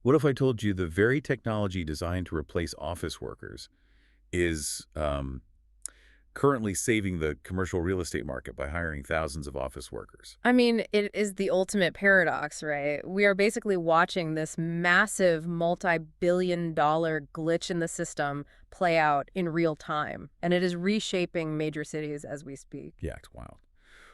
What if I told you the very technology designed to replace office workers is currently saving the commercial real estate market by hiring thousands of office workers? I mean, it is the ultimate paradox, right? We are basically watching this massive multi-billion-dollar glitch in the system play out in real time, and it is reshaping major cities as we speak. Yeah, it's wild.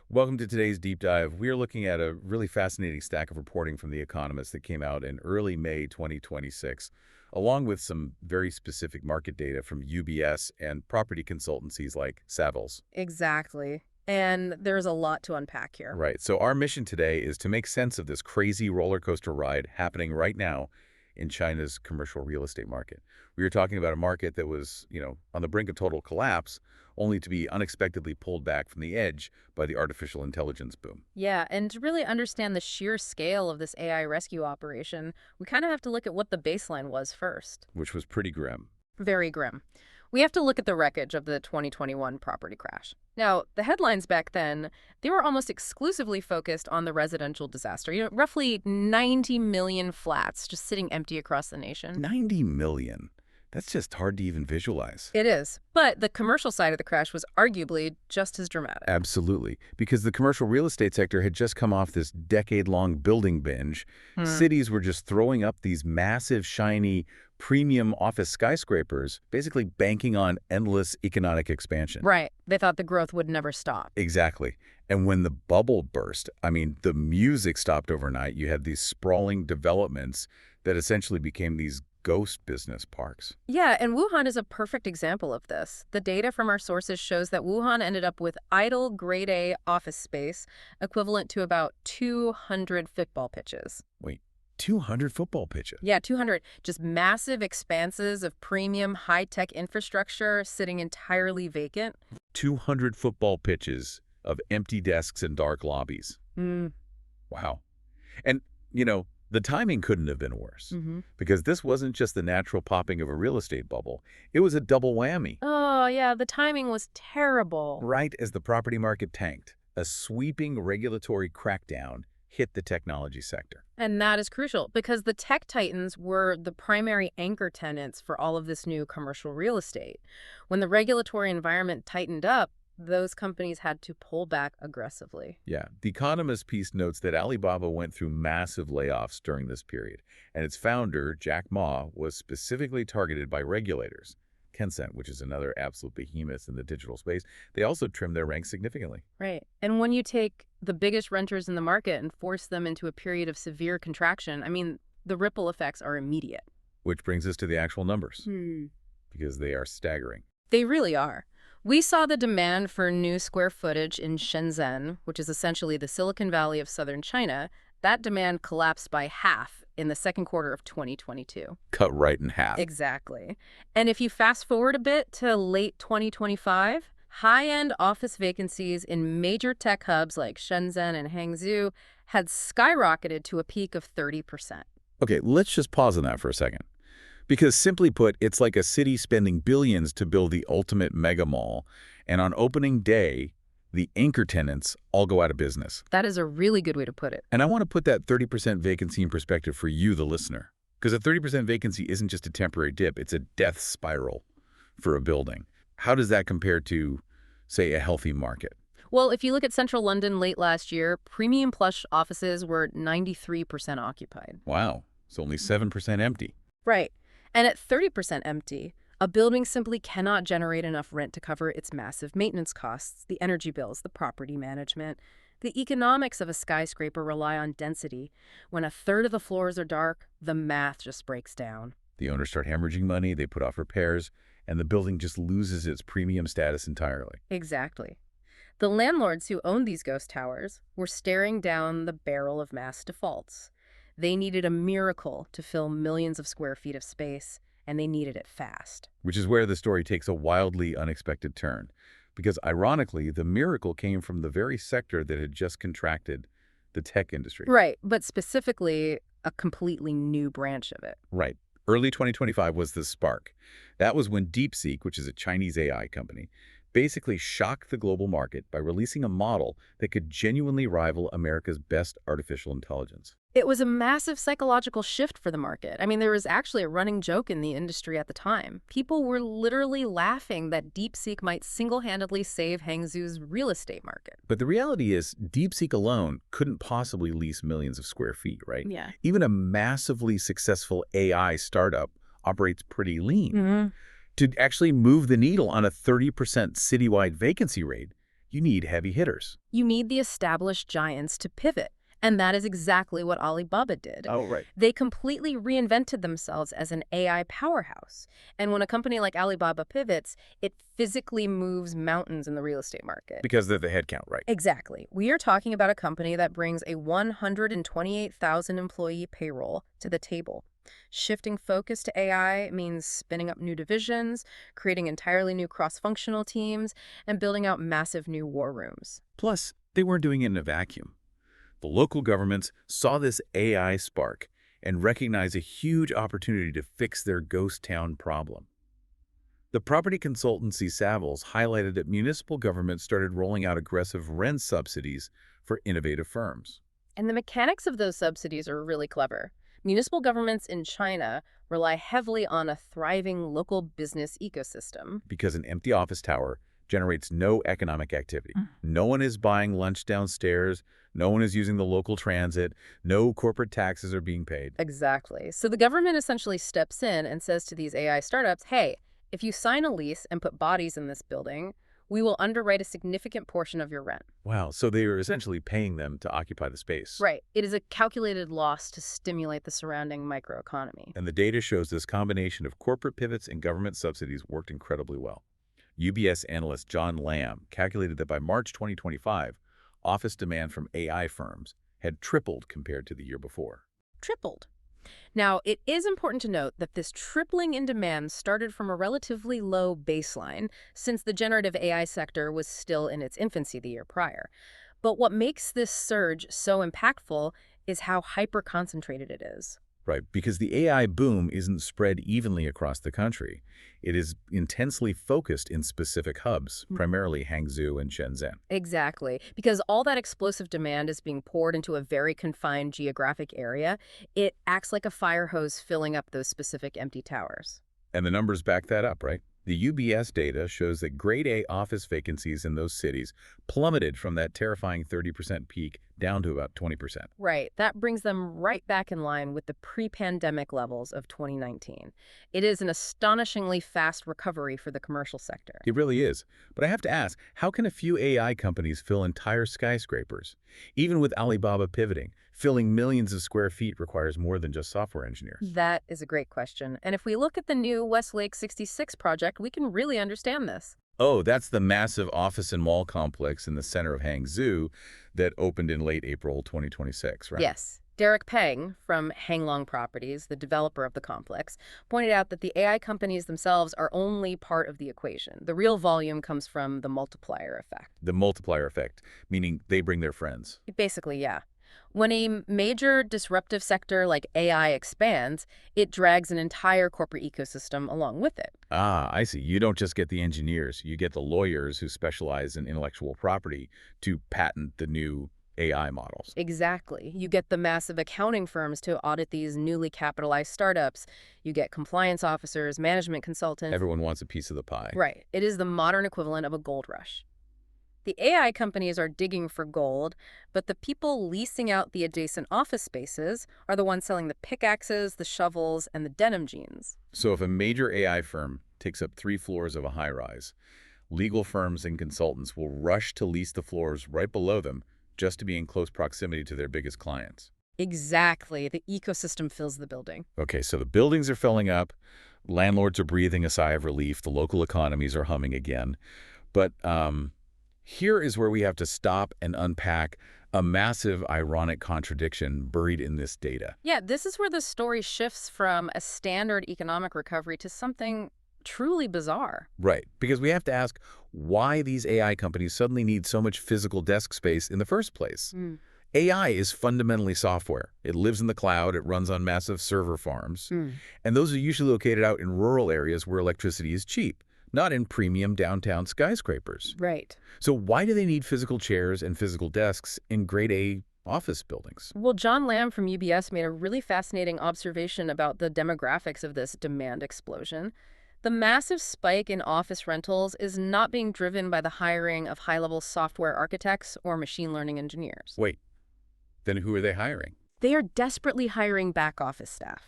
Welcome to today's deep dive. We are looking at a really fascinating stack of reporting from The Economist that came out in early May 2026, along with some very specific market data from UBS and property consultancies like Savills. Exactly. And there's a lot to unpack here. Right. So our mission today is to make sense of this crazy roller coaster ride happening right now in China's commercial real estate market. We were talking about a market that was, on the brink of total collapse, only to be unexpectedly pulled back from the edge by the artificial intelligence boom. Yeah, and to really understand the sheer scale of this AI rescue operation, we kind of have to look at what the baseline was first. Which was pretty grim. Very grim. We have to look at the wreckage of the 2021 property crash. Now, the headlines back then, they were almost exclusively focused on the residential disaster. Roughly 90 million flats just sitting empty across the nation. 90 million. That's just hard to even visualize. It is. But the commercial side of the crash was arguably just as dramatic. Absolutely. Because the commercial real estate sector had just come off this decade-long building binge. Cities were just throwing up these massive, shiny, premium office skyscrapers, basically banking on endless economic expansion. Right. They thought the growth would never stop. Exactly. And when the bubble burst, the music stopped overnight. You had these sprawling developments that essentially became these ghost business parks. Yeah, and Wuhan is a perfect example of this. The data from our sources shows that Wuhan ended up with idle grade A office space equivalent to about 200 football pitches. Wait, 200 football pitches? Yeah, 200. Just massive expanses of premium high-tech infrastructure sitting entirely vacant. 200 football pitches of empty desks and dark lobbies. Wow. And, the timing couldn't have been worse, because this wasn't just the natural popping of a real estate bubble. It was a double whammy. Oh, yeah, the timing was terrible. Right as the property market tanked, a sweeping regulatory crackdown hit the technology sector. And that is crucial, because the tech titans were the primary anchor tenants for all of this new commercial real estate. When the regulatory environment tightened up, those companies had to pull back aggressively. Yeah, The Economist piece notes that Alibaba went through massive layoffs during this period, and its founder, Jack Ma, was specifically targeted by regulators. Tencent, which is another absolute behemoth in the digital space, they also trimmed their ranks significantly. Right. And when you take the biggest renters in the market and force them into a period of severe contraction, the ripple effects are immediate. Which brings us to the actual numbers, because they are staggering. They really are. We saw the demand for new square footage in Shenzhen, which is essentially the Silicon Valley of southern China. That demand collapsed by half in the second quarter of 2022. Cut right in half. Exactly. And if you fast forward a bit to late 2025, high-end office vacancies in major tech hubs like Shenzhen and Hangzhou had skyrocketed to a peak of 30%. Okay, let's just pause on that for a second. Because simply put, it's like a city spending billions to build the ultimate mega mall, and on opening day, the anchor tenants all go out of business. That is a really good way to put it. And I want to put that 30% vacancy in perspective for you, the listener. Because a 30% vacancy isn't just a temporary dip, it's a death spiral for a building. How does that compare to, say, a healthy market? Well, if you look at central London late last year, premium plush offices were 93% occupied. Wow, it's only 7% empty. Right. And at 30% empty, a building simply cannot generate enough rent to cover its massive maintenance costs, the energy bills, the property management. The economics of a skyscraper rely on density. When a third of the floors are dark, the math just breaks down. The owners start hemorrhaging money, they put off repairs, and the building just loses its premium status entirely. Exactly. The landlords who owned these ghost towers were staring down the barrel of mass defaults. They needed a miracle to fill millions of square feet of space, and they needed it fast. Which is where the story takes a wildly unexpected turn. Because ironically, the miracle came from the very sector that had just contracted, the tech industry. Right, but specifically a completely new branch of it. Right. Early 2025 was the spark. That was when DeepSeek, which is a Chinese AI company, basically shocked the global market by releasing a model that could genuinely rival America's best artificial intelligence. It was a massive psychological shift for the market. I mean, there was actually a running joke in the industry at the time. People were literally laughing that DeepSeek might single-handedly save Hangzhou's real estate market. But the reality is, DeepSeek alone couldn't possibly lease millions of square feet, right? Yeah. Even a massively successful AI startup operates pretty lean. To actually move the needle on a 30% citywide vacancy rate, you need heavy hitters. You need the established giants to pivot. And that is exactly what Alibaba did. Oh, right. They completely reinvented themselves as an AI powerhouse. And when a company like Alibaba pivots, it physically moves mountains in the real estate market. Because they're the headcount, right? Exactly. We are talking about a company that brings a 128,000 employee payroll to the table. Shifting focus to AI means spinning up new divisions, creating entirely new cross-functional teams, and building out massive new war rooms. Plus, they weren't doing it in a vacuum. The local governments saw this AI spark and recognized a huge opportunity to fix their ghost town problem. The property consultancy Savills highlighted that municipal governments started rolling out aggressive rent subsidies for innovative firms. And the mechanics of those subsidies are really clever. Municipal governments in China rely heavily on a thriving local business ecosystem. Because an empty office tower generates no economic activity. No one is buying lunch downstairs. No one is using the local transit. No corporate taxes are being paid. Exactly. So the government essentially steps in and says to these AI startups, hey, if you sign a lease and put bodies in this building, we will underwrite a significant portion of your rent. Wow, so they are essentially paying them to occupy the space. Right. It is a calculated loss to stimulate the surrounding microeconomy. And the data shows this combination of corporate pivots and government subsidies worked incredibly well. UBS analyst John Lamb calculated that by March 2025, office demand from AI firms had tripled compared to the year before. Tripled. Now, it is important to note that this tripling in demand started from a relatively low baseline, since the generative AI sector was still in its infancy the year prior. But what makes this surge so impactful is how hyper-concentrated it is. Right, because the AI boom isn't spread evenly across the country. It is intensely focused in specific hubs, primarily Hangzhou and Shenzhen. Exactly. Because all that explosive demand is being poured into a very confined geographic area, it acts like a fire hose filling up those specific empty towers. And the numbers back that up, right? The UBS data shows that grade A office vacancies in those cities plummeted from that terrifying 30% peak down to about 20%. Right. That brings them right back in line with the pre-pandemic levels of 2019. It is an astonishingly fast recovery for the commercial sector. It really is. But I have to ask, how can a few AI companies fill entire skyscrapers? Even with Alibaba pivoting, filling millions of square feet requires more than just software engineers. That is a great question. And if we look at the new Westlake 66 project, we can really understand this. Oh, that's the massive office and mall complex in the center of Hangzhou that opened in late April 2026, right? Yes. Derek Peng from Hanglong Properties, the developer of the complex, pointed out that the AI companies themselves are only part of the equation. The real volume comes from the multiplier effect. The multiplier effect, meaning they bring their friends. Basically, yeah. When a major disruptive sector like AI expands, it drags an entire corporate ecosystem along with it. Ah, I see. You don't just get the engineers. You get the lawyers who specialize in intellectual property to patent the new AI models. Exactly. You get the massive accounting firms to audit these newly capitalized startups. You get compliance officers, management consultants. Everyone wants a piece of the pie. Right. It is the modern equivalent of a gold rush. The AI companies are digging for gold, but the people leasing out the adjacent office spaces are the ones selling the pickaxes, the shovels, and the denim jeans. So if a major AI firm takes up 3 floors of a high-rise, legal firms and consultants will rush to lease the floors right below them just to be in close proximity to their biggest clients. Exactly. The ecosystem fills the building. Okay, so the buildings are filling up, landlords are breathing a sigh of relief, the local economies are humming again. But here is where we have to stop and unpack a massive ironic contradiction buried in this data. Yeah, this is where the story shifts from a standard economic recovery to something truly bizarre. Right, because we have to ask why these AI companies suddenly need so much physical desk space in the first place. AI is fundamentally software. It lives in the cloud, it runs on massive server farms, and those are usually located out in rural areas where electricity is cheap, not in premium downtown skyscrapers. Right. So why do they need physical chairs and physical desks in grade A office buildings. Well, John Lamb from UBS made a really fascinating observation about the demographics of this demand explosion. The massive spike in office rentals is not being driven by the hiring of high-level software architects or machine learning engineers. Wait, then who are they hiring? They are desperately hiring back-office staff,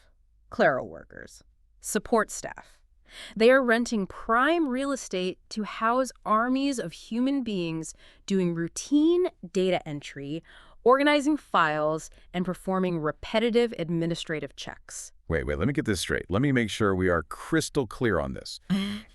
clerical workers, support staff. They are renting prime real estate to house armies of human beings doing routine data entry, organizing files, and performing repetitive administrative checks. Wait, let me get this straight. Let me make sure we are crystal clear on this.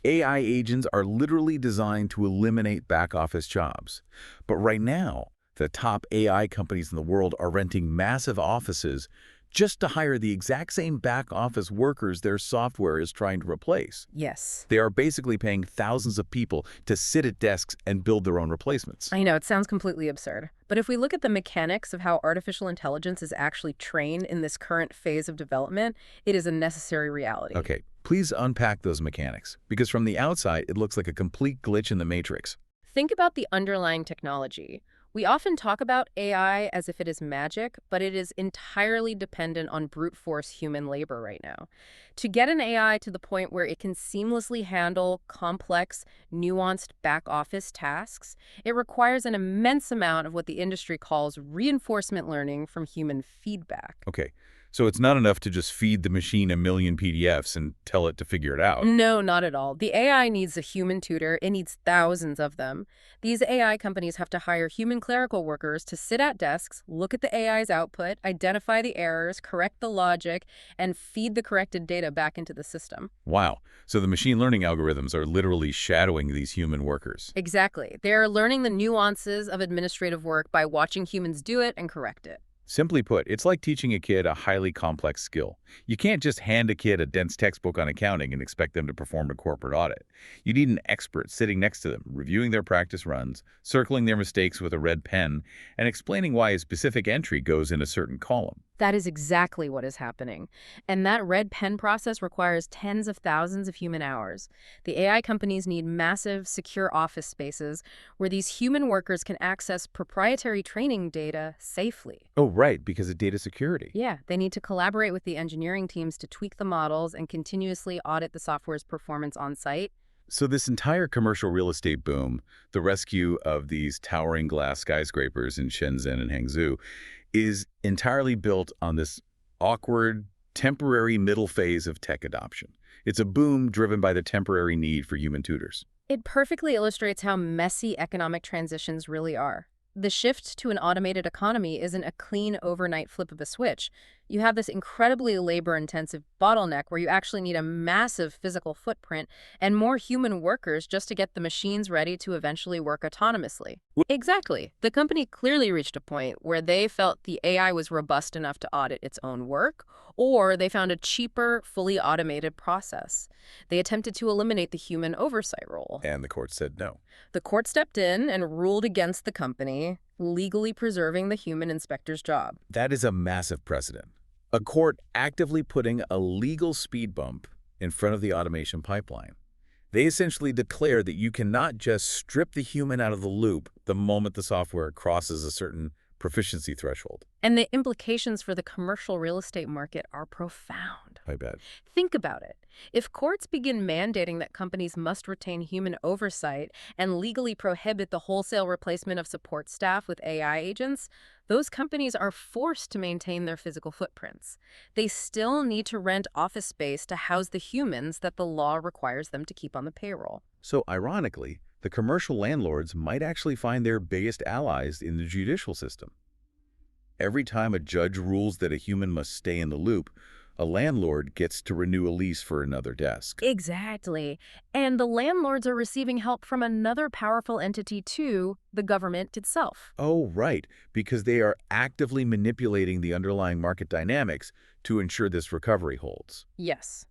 AI agents are literally designed to eliminate back-office jobs. But right now, the top AI companies in the world are renting massive offices just to hire the exact same back-office workers their software is trying to replace. Yes. They are basically paying thousands of people to sit at desks and build their own replacements. I know, it sounds completely absurd. But if we look at the mechanics of how artificial intelligence is actually trained in this current phase of development, it is a necessary reality. Okay, please unpack those mechanics, because from the outside, it looks like a complete glitch in the matrix. Think about the underlying technology. We often talk about AI as if it is magic, but it is entirely dependent on brute force human labor right now. To get an AI to the point where it can seamlessly handle complex, nuanced back office tasks, it requires an immense amount of what the industry calls reinforcement learning from human feedback. Okay, so it's not enough to just feed the machine a million PDFs and tell it to figure it out. No, not at all. The AI needs a human tutor. It needs thousands of them. These AI companies have to hire human clerical workers to sit at desks, look at the AI's output, identify the errors, correct the logic, and feed the corrected data back into the system. Wow, so the machine learning algorithms are literally shadowing these human workers. Exactly. They're learning the nuances of administrative work by watching humans do it and correct it. Simply put, it's like teaching a kid a highly complex skill. You can't just hand a kid a dense textbook on accounting and expect them to perform a corporate audit. You need an expert sitting next to them, reviewing their practice runs, circling their mistakes with a red pen, and explaining why a specific entry goes in a certain column. That is exactly what is happening. And that red pen process requires tens of thousands of human hours. The AI companies need massive, secure office spaces where these human workers can access proprietary training data safely. Oh, right, because of data security. Yeah, they need to collaborate with the engineering teams to tweak the models and continuously audit the software's performance on site. So this entire commercial real estate boom, the rescue of these towering glass skyscrapers in Shenzhen and Hangzhou, is entirely built on this awkward, temporary middle phase of tech adoption. It's a boom driven by the temporary need for human tutors. It perfectly illustrates how messy economic transitions really are. The shift to an automated economy isn't a clean overnight flip of a switch. You have this incredibly labor-intensive bottleneck where you actually need a massive physical footprint and more human workers just to get the machines ready to eventually work autonomously. Exactly. The company clearly reached a point where they felt the AI was robust enough to audit its own work, or they found a cheaper, fully automated process. They attempted to eliminate the human oversight role. And the court said no. The court stepped in and ruled against the company, legally preserving the human inspector's job. That is a massive precedent. A court actively putting a legal speed bump in front of the automation pipeline. They essentially declare that you cannot just strip the human out of the loop the moment the software crosses a certain proficiency threshold. And the implications for the commercial real estate market are profound. I bet. Think about it. If courts begin mandating that companies must retain human oversight and legally prohibit the wholesale replacement of support staff with AI agents, those companies are forced to maintain their physical footprints. They still need to rent office space to house the humans that the law requires them to keep on the payroll. So ironically, the commercial landlords might actually find their biggest allies in the judicial system. Every time a judge rules that a human must stay in the loop, a landlord gets to renew a lease for another desk. Exactly. And the landlords are receiving help from another powerful entity too, the government itself. Oh, right, because they are actively manipulating the underlying market dynamics to ensure this recovery holds. Yes.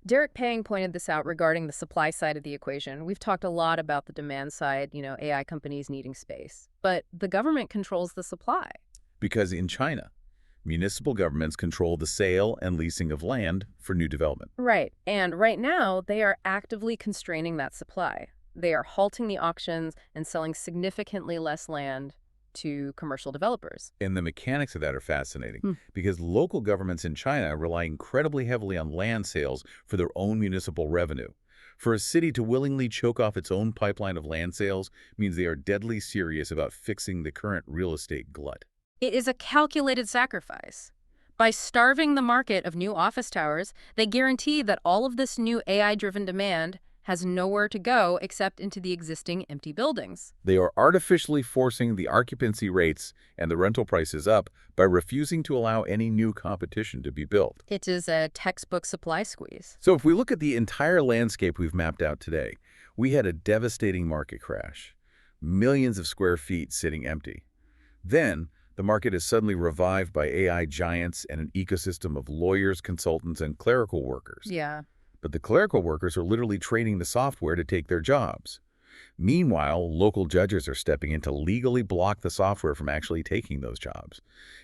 Derek Pang pointed this out regarding the supply side of the equation. We've talked a lot about the demand side, AI companies needing space. But the government controls the supply. Because in China, municipal governments control the sale and leasing of land for new development. Right. And right now, they are actively constraining that supply. They are halting the auctions and selling significantly less land to commercial developers. And the mechanics of that are fascinating because local governments in China rely incredibly heavily on land sales for their own municipal revenue. For a city to willingly choke off its own pipeline of land sales means they are deadly serious about fixing the current real estate glut. It is a calculated sacrifice. By starving the market of new office towers, they guarantee that all of this new AI-driven demand has nowhere to go except into the existing empty buildings. They are artificially forcing the occupancy rates and the rental prices up by refusing to allow any new competition to be built. It is a textbook supply squeeze. So if we look at the entire landscape we've mapped out today, we had a devastating market crash. Millions of square feet sitting empty. Then, the market is suddenly revived by AI giants and an ecosystem of lawyers, consultants, and clerical workers. Yeah. But the clerical workers are literally trading the software to take their jobs. Meanwhile, local judges are stepping in to legally block the software from actually taking those jobs.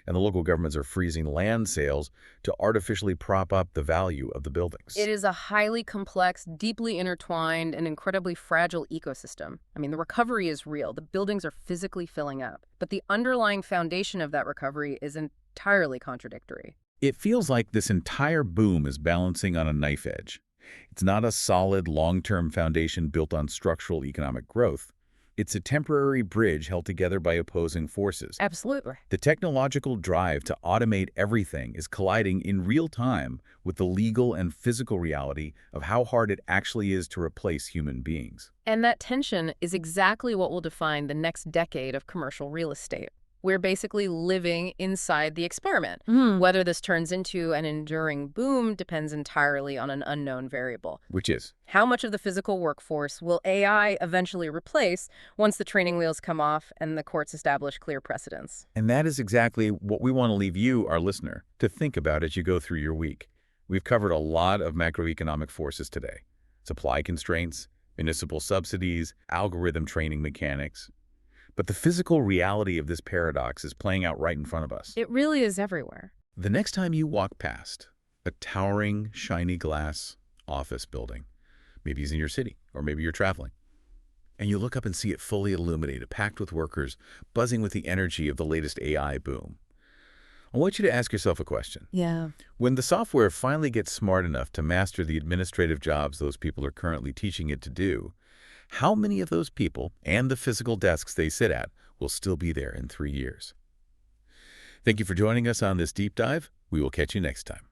And the local governments are freezing land sales to artificially prop up the value of the buildings. It is a highly complex, deeply intertwined, and incredibly fragile ecosystem. I mean, the recovery is real. The buildings are physically filling up. But the underlying foundation of that recovery is entirely contradictory. It feels like this entire boom is balancing on a knife edge. It's not a solid, long-term foundation built on structural economic growth. It's a temporary bridge held together by opposing forces. Absolutely. The technological drive to automate everything is colliding in real time with the legal and physical reality of how hard it actually is to replace human beings. And that tension is exactly what will define the next decade of commercial real estate. We're basically living inside the experiment. Whether this turns into an enduring boom depends entirely on an unknown variable. Which is? How much of the physical workforce will AI eventually replace once the training wheels come off and the courts establish clear precedents? And that is exactly what we want to leave you, our listener, to think about as you go through your week. We've covered a lot of macroeconomic forces today. Supply constraints, municipal subsidies, algorithm training mechanics. But the physical reality of this paradox is playing out right in front of us. It really is everywhere. The next time you walk past a towering, shiny glass office building, maybe it's in your city, or maybe you're traveling, and you look up and see it fully illuminated, packed with workers, buzzing with the energy of the latest AI boom, I want you to ask yourself a question. Yeah. When the software finally gets smart enough to master the administrative jobs those people are currently teaching it to do, how many of those people and the physical desks they sit at will still be there in 3 years? Thank you for joining us on this deep dive. We will catch you next time.